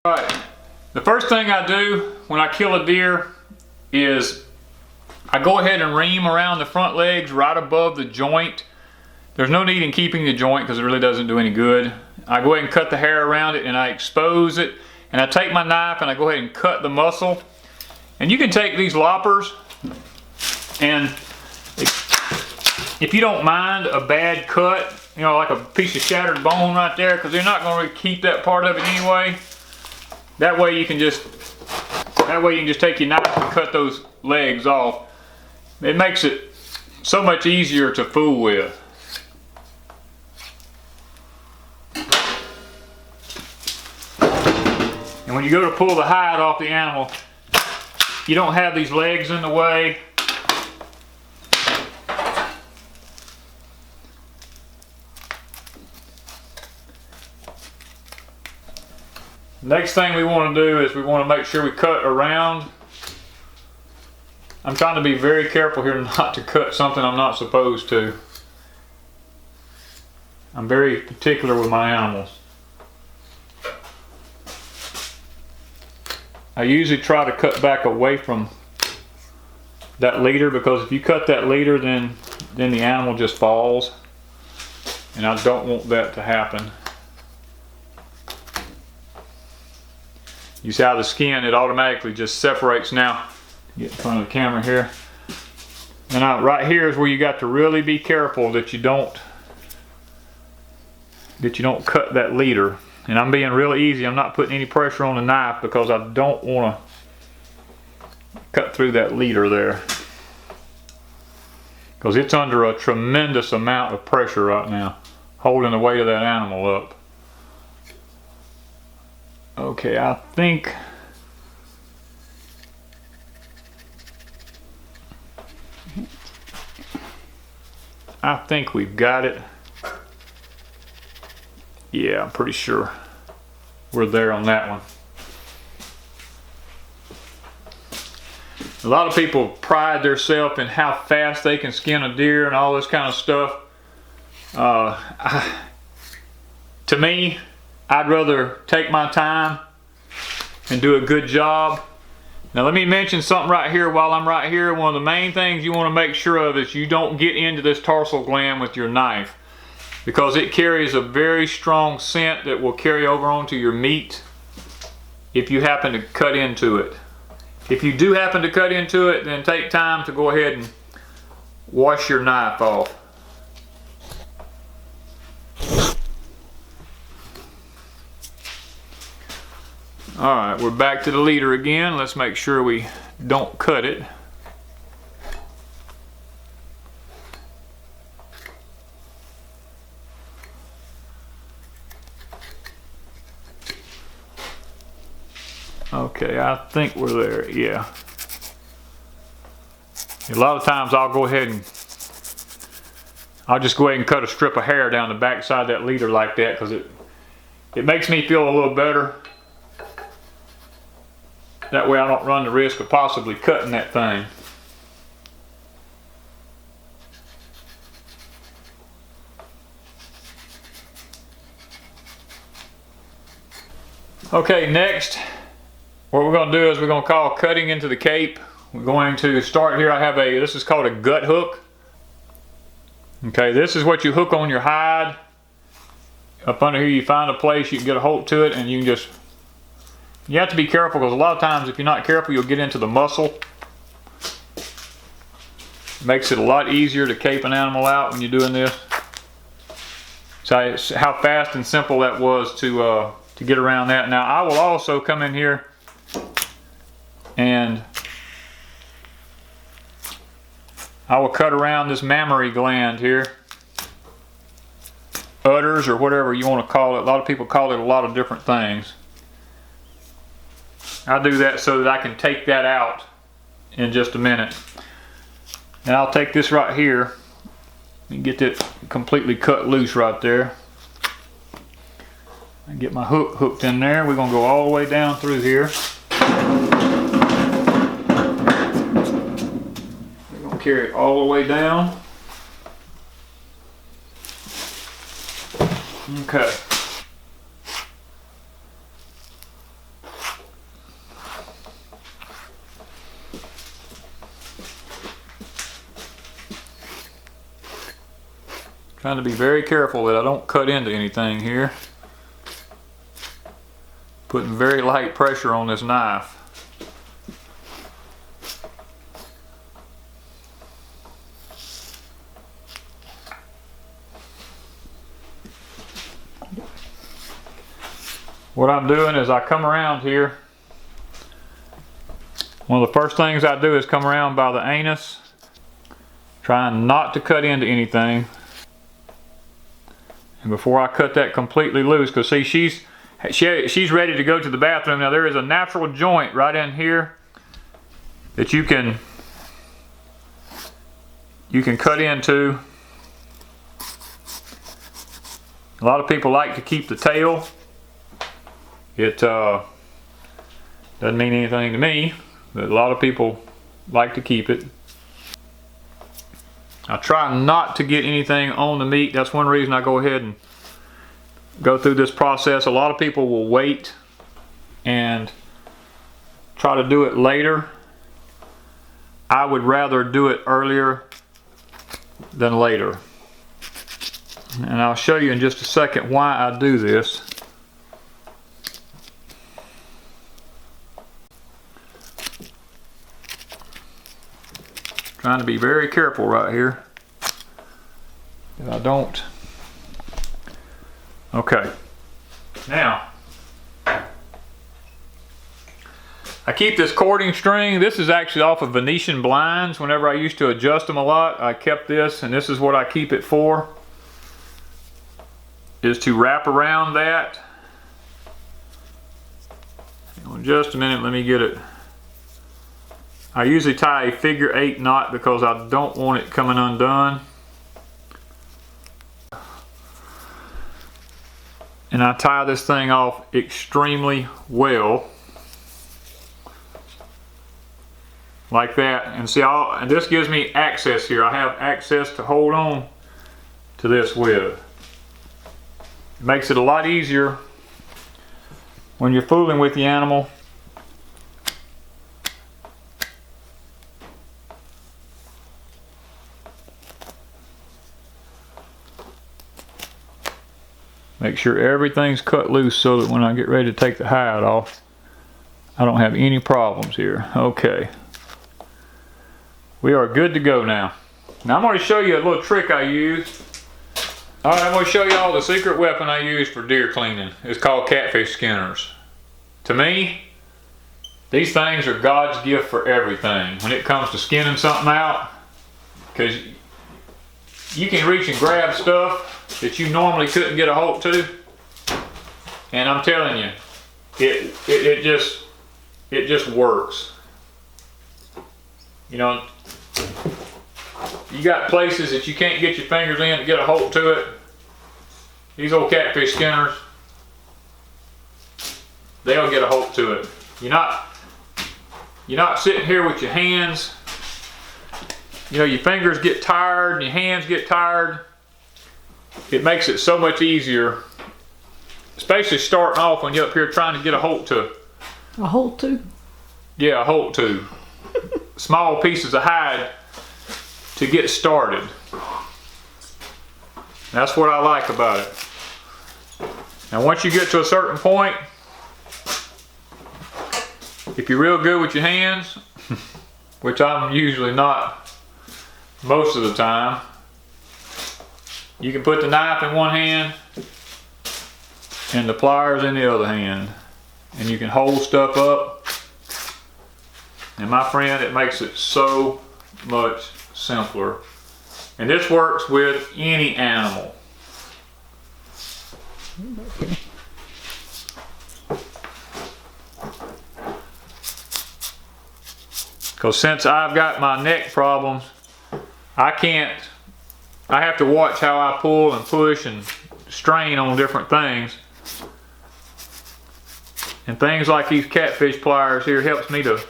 Alright, the first thing I do when I kill a deer is I go ahead and ream around the front legs right above the joint. There's no need in keeping the joint because it really doesn't do any good. I go ahead and cut the hair around it and I expose it, and I take my knife and I go ahead and cut the muscle. And you can take these loppers, and if you don't mind a bad cut, you know, like a piece of shattered bone right there, because they're not going to keep that part of it anyway. That way you can just take your knife and cut those legs off. It makes it so much easier to fool with. And when you go to pull the hide off the animal, you don't have these legs in the way. Next thing we want to do is we want to make sure we cut around. I'm trying to be very careful here not to cut something I'm not supposed to. I'm very particular with my animals. I usually try to cut back away from that leader, because if you cut that leader, then the animal just falls, and I don't want that to happen. You see how the skin, it automatically just separates now. Get in front of the camera here. And right here is where you got to really be careful that you don't cut that leader. And I'm being real easy. I'm not putting any pressure on the knife because I don't want to cut through that leader there, because it's under a tremendous amount of pressure right now, holding the weight of that animal up. Okay, I think we've got it. Yeah, I'm pretty sure we're there on that one. A lot of people pride themselves in how fast they can skin a deer and all this kind of stuff. To me, I'd rather take my time and do a good job. Now let me mention something right here while I'm right here. One of the main things you want to make sure of is you don't get into this tarsal gland with your knife, because it carries a very strong scent that will carry over onto your meat if you happen to cut into it. If you do happen to cut into it, then take time to go ahead and wash your knife off. Alright, we're back to the leader again. Let's make sure we don't cut it. Okay, I think we're there, yeah. A lot of times I'll just go ahead and cut a strip of hair down the back side of that leader like that, because it makes me feel a little better. That way I don't run the risk of possibly cutting that thing. Okay, next, what we're going to do is we're going to call cutting into the cape. We're going to start here. I have this is called a gut hook. Okay, this is what you hook on your hide. Up under here you find a place you can get a hold to it, and you have to be careful, because a lot of times if you're not careful you'll get into the muscle. It makes it a lot easier to cape an animal out when you're doing this. So how fast and simple that was to get around that. Now I will also come in here and I will cut around this mammary gland here. Udders, or whatever you want to call it. A lot of people call it a lot of different things. I'll do that so that I can take that out in just a minute. And I'll take this right here and get it completely cut loose right there. And get my hook hooked in there. We're going to go all the way down through here. We're going to carry it all the way down. Okay. Trying to be very careful that I don't cut into anything here. Putting very light pressure on this knife. What I'm doing is I come around here. One of the first things I do is come around by the anus, trying not to cut into anything. And before I cut that completely loose, because see, she's ready to go to the bathroom. Now there is a natural joint right in here that you can cut into. A lot of people like to keep the tail. It doesn't mean anything to me, but a lot of people like to keep it. I try not to get anything on the meat. That's one reason I go ahead and go through this process. A lot of people will wait and try to do it later. I would rather do it earlier than later. And I'll show you in just a second why I do this. Trying to be very careful right here that I don't. Okay, now I keep this cording string. This is actually off of Venetian blinds. Whenever I used to adjust them a lot, I kept this, and this is what I keep it for, is to wrap around that. In just a minute, let me get it. I usually tie a figure-8 knot because I don't want it coming undone. And I tie this thing off extremely well. Like that. And see, and this gives me access here. I have access to hold on to this with. It makes it a lot easier when you're fooling with the animal. Make sure everything's cut loose so that when I get ready to take the hide off, I don't have any problems here. Okay. We are good to go now. Now I'm going to show you a little trick I use. Alright, I'm going to show you all the secret weapon I use for deer cleaning. It's called catfish skinners. To me, these things are God's gift for everything. When it comes to skinning something out, because you can reach and grab stuff that you normally couldn't get a hold to, and I'm telling you, it just works. You know, you got places that you can't get your fingers in to get a hold to it. These old catfish skinners, they'll get a hold to it. You're not sitting here with your hands. You know, your fingers get tired and your hands get tired. It makes it so much easier, especially starting off when you're up here trying to get a hold to. A hold to? Yeah, a hold to. Small pieces of hide to get started. That's what I like about it. Now once you get to a certain point, if you're real good with your hands, which I'm usually not most of the time, you can put the knife in one hand and the pliers in the other hand, and you can hold stuff up. And my friend, it makes it so much simpler. And this works with any animal. Because since I've got my neck problems, I have to watch how I pull and push and strain on different things. And things like these catfish pliers here helps me to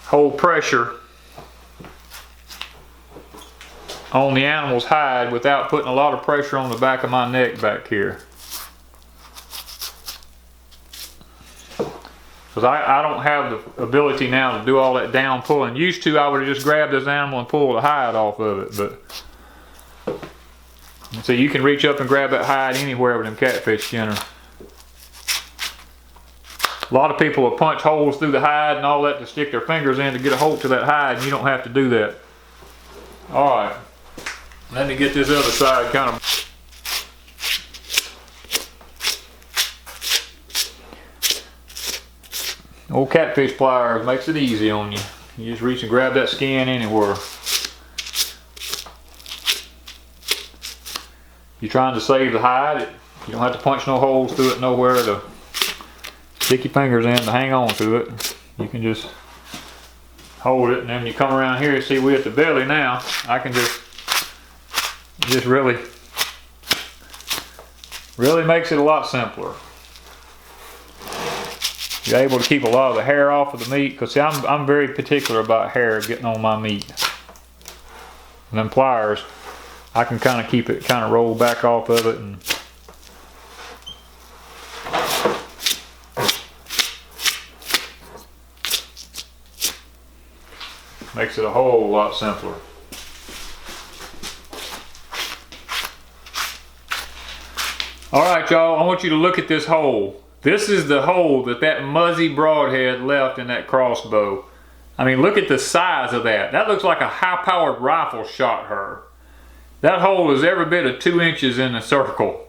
hold pressure on the animal's hide without putting a lot of pressure on the back of my neck back here. Because I don't have the ability now to do all that down pulling. Used to, I would have just grabbed this animal and pulled the hide off of it, but And so you can reach up and grab that hide anywhere with them catfish skinners. A lot of people will punch holes through the hide and all that to stick their fingers in to get a hold to that hide, and you don't have to do that. Alright, let me get this other side kind of. Old catfish pliers makes it easy on you. You just reach and grab that skin anywhere. You're trying to save the hide, you don't have to punch no holes through it nowhere to stick your fingers in to hang on to it. You can just hold it, and then when you come around here, see we're at the belly now. I can just really makes it a lot simpler. You're able to keep a lot of the hair off of the meat, because see, I'm very particular about hair getting on my meat. And them pliers, I can kind of keep it kind of rolled back off of it, and makes it a whole lot simpler. Alright y'all, I want you to look at this hole. This is the hole that muzzy broadhead left in that crossbow. I mean, look at the size of that. That looks like a high-powered rifle shot her. That hole is every bit of 2 inches in a circle.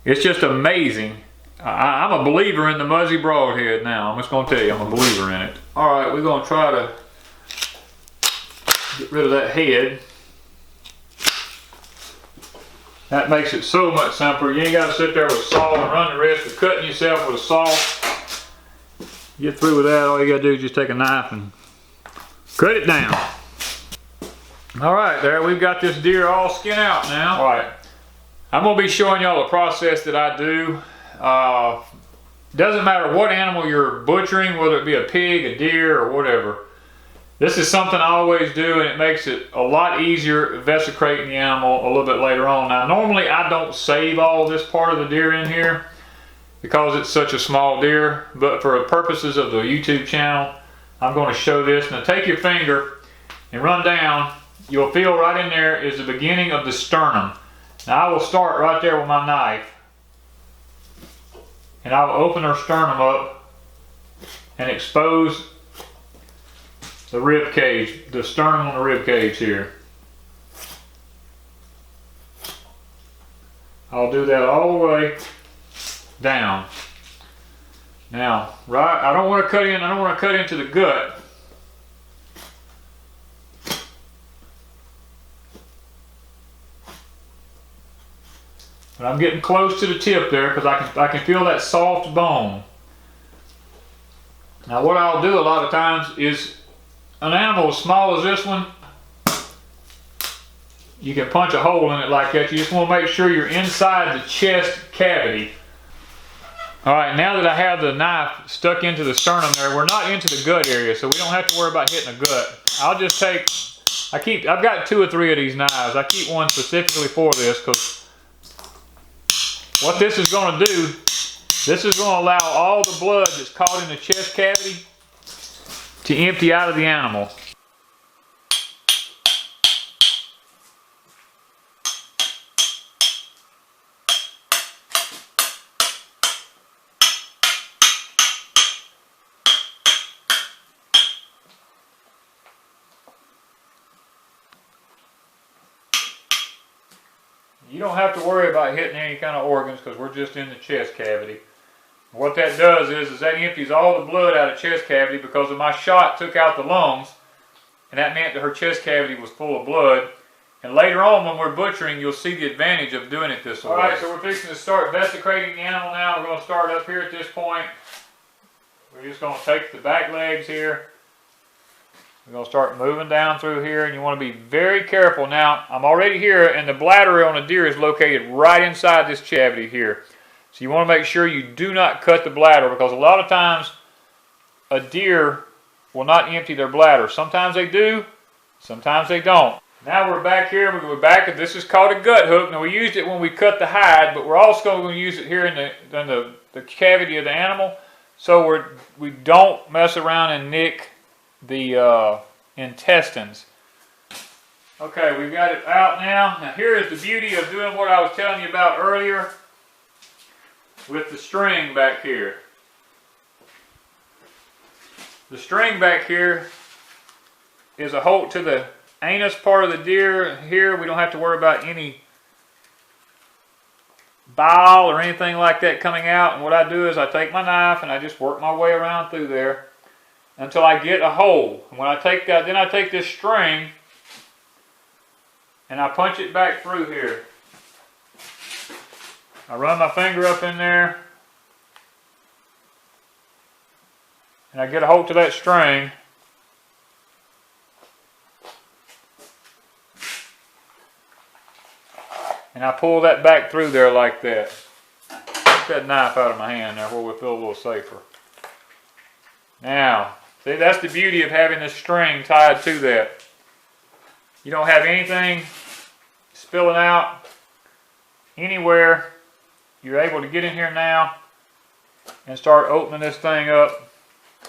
It's just amazing. I'm a believer in the muzzy broadhead now. I'm just going to tell you, I'm a believer in it. Alright, we're going to try to get rid of that head. That makes it so much simpler. You ain't got to sit there with a saw and run the risk of cutting yourself with a saw. Get through with that, all you got to do is just take a knife and cut it down. Alright, there we've got this deer all skin out now. Alright, I'm going to be showing y'all a process that I do. Doesn't matter what animal you're butchering, whether it be a pig, a deer, or whatever. This is something I always do, and it makes it a lot easier vesicrating the animal a little bit later on. Now normally I don't save all this part of the deer in here because it's such a small deer, but for the purposes of the YouTube channel, I'm going to show this. Now take your finger and run down. You'll feel right in there is the beginning of the sternum. Now I will start right there with my knife, and I will open her sternum up and expose the rib cage, the sternum on the rib cage here. I'll do that all the way down. Now, right, I don't want to cut in, I don't want to cut into the gut. But I'm getting close to the tip there because I can feel that soft bone. Now what I'll do a lot of times is, an animal as small as this one, you can punch a hole in it like that. You just want to make sure you're inside the chest cavity. Alright, now that I have the knife stuck into the sternum there, we're not into the gut area, so we don't have to worry about hitting the gut. I'll just take, I've got 2 or 3 of these knives. I keep one specifically for this because what this is going to do, this is going to allow all the blood that's caught in the chest cavity to empty out of the animal. You don't have to worry about hitting any kind of organs because we're just in the chest cavity. What that does is that empties all the blood out of chest cavity because of my shot took out the lungs, and that meant that her chest cavity was full of blood. And later on when we're butchering, you'll see the advantage of doing it this way. Alright, so we're fixing to start vesicrating the animal now. We're going to start up here at this point. We're just going to take the back legs here. We're going to start moving down through here, and you want to be very careful. Now, I'm already here, and the bladder on a deer is located right inside this cavity here. So you want to make sure you do not cut the bladder, because a lot of times a deer will not empty their bladder. Sometimes they do, sometimes they don't. Now we're back here, we're back, and this is called a gut hook. Now we used it when we cut the hide, but we're also going to use it here in the cavity of the animal, so we don't mess around and nick the intestines. Okay, we've got it out now. Now here is the beauty of doing what I was telling you about earlier with the string back here. The string back here is a hold to the anus part of the deer. Here we don't have to worry about any bile or anything like that coming out. And what I do is I take my knife and I just work my way around through there until I get a hole. And when I take that, then I take this string and I punch it back through here. I run my finger up in there and I get a hold to that string. And I pull that back through there like that. Get that knife out of my hand there where we feel a little safer. Now, see, that's the beauty of having this string tied to that. You don't have anything spilling out anywhere. You're able to get in here now and start opening this thing up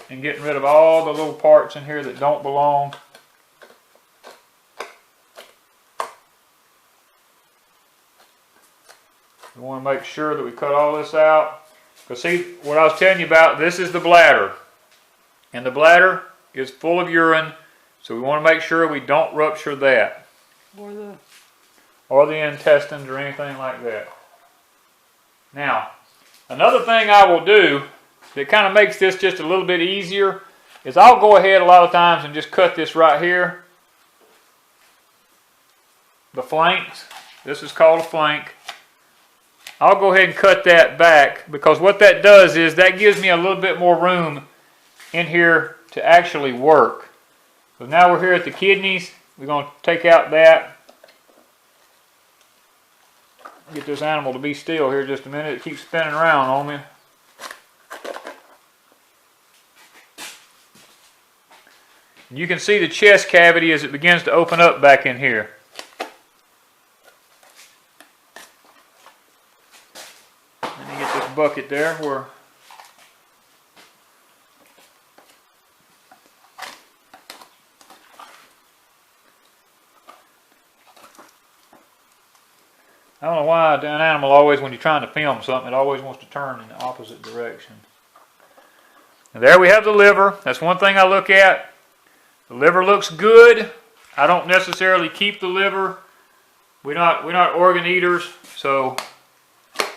and getting rid of all the little parts in here that don't belong. We want to make sure that we cut all this out. Because see, what I was telling you about, this is the bladder. And the bladder is full of urine. So we want to make sure we don't rupture that. Or the intestines or anything like that. Now, another thing I will do that kind of makes this just a little bit easier is I'll go ahead a lot of times and just cut this right here. The flanks. This is called a flank. I'll go ahead and cut that back because what that does is that gives me a little bit more room in here to actually work. So now we're here at the kidneys. We're going to take out that. Get this animal to be still here just a minute. It keeps spinning around on me. And you can see the chest cavity as it begins to open up back in here. Let me get this bucket there where I don't know why an animal always, when you're trying to film something, it always wants to turn in the opposite direction. And there we have the liver. That's one thing I look at. The liver looks good. I don't necessarily keep the liver. We're not organ eaters, so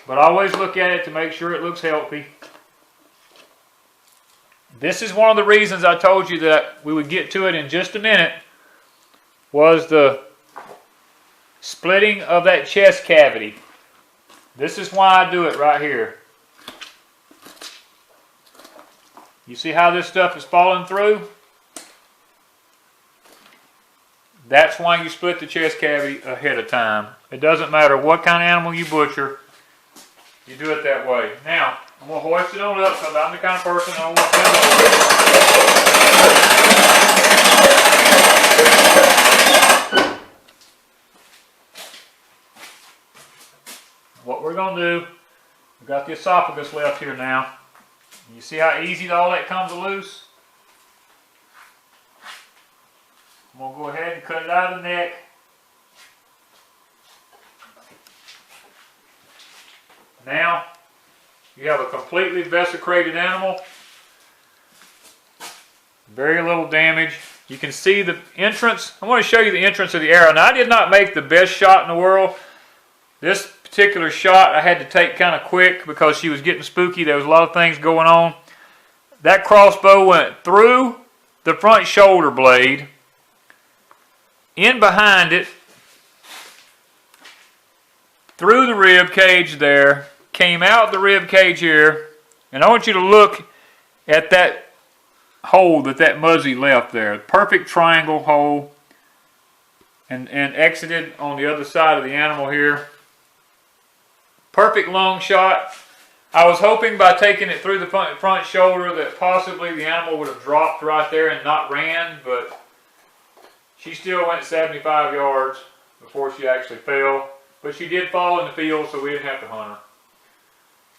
but I always look at it to make sure it looks healthy. This is one of the reasons I told you that we would get to it in just a minute, was the splitting of that chest cavity. This is why I do it right here. You see how this stuff is falling through? That's why you split the chest cavity ahead of time. It doesn't matter what kind of animal you butcher, you do it that way. Now, I'm going to hoist it on up because I'm the kind of person I don't want to. What we're going to do, we've got the esophagus left here now. You see how easy all that comes loose? I'm going to go ahead and cut it out of the neck. Now, you have a completely vesicrated animal. Very little damage. You can see the entrance. I want to show you the entrance of the arrow. Now, I did not make the best shot in the world. This particular shot I had to take kind of quick because she was getting spooky. There was a lot of things going on. That crossbow went through the front shoulder blade, in behind it, through the rib cage there, came out the rib cage here, and I want you to look at that hole that muzzy left there. Perfect triangle hole, and exited on the other side of the animal here. Perfect long shot. I was hoping by taking it through the front shoulder that possibly the animal would have dropped right there and not ran, but she still went 75 yards before she actually fell. But she did fall in the field, so we didn't have to hunt her,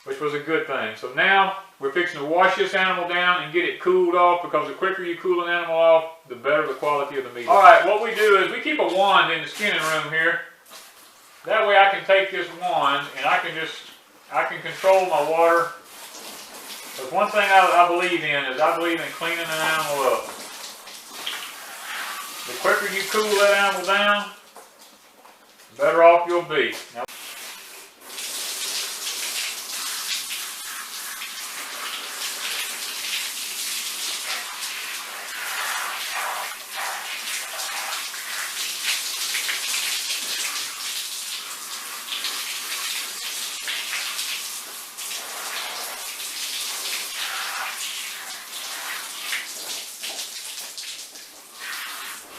which was a good thing. So now We're fixing to wash this animal down and get it cooled off, because the quicker you cool an animal off, the better the quality of the meat. Alright, what we do is we keep a wand in the skinning room here. That way I can take this wand and I can control my water. Because one thing I believe in is I believe in cleaning an animal up. The quicker you cool that animal down, the better off you'll be. Now,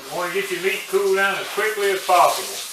you want to get your meat cooled down as quickly as possible.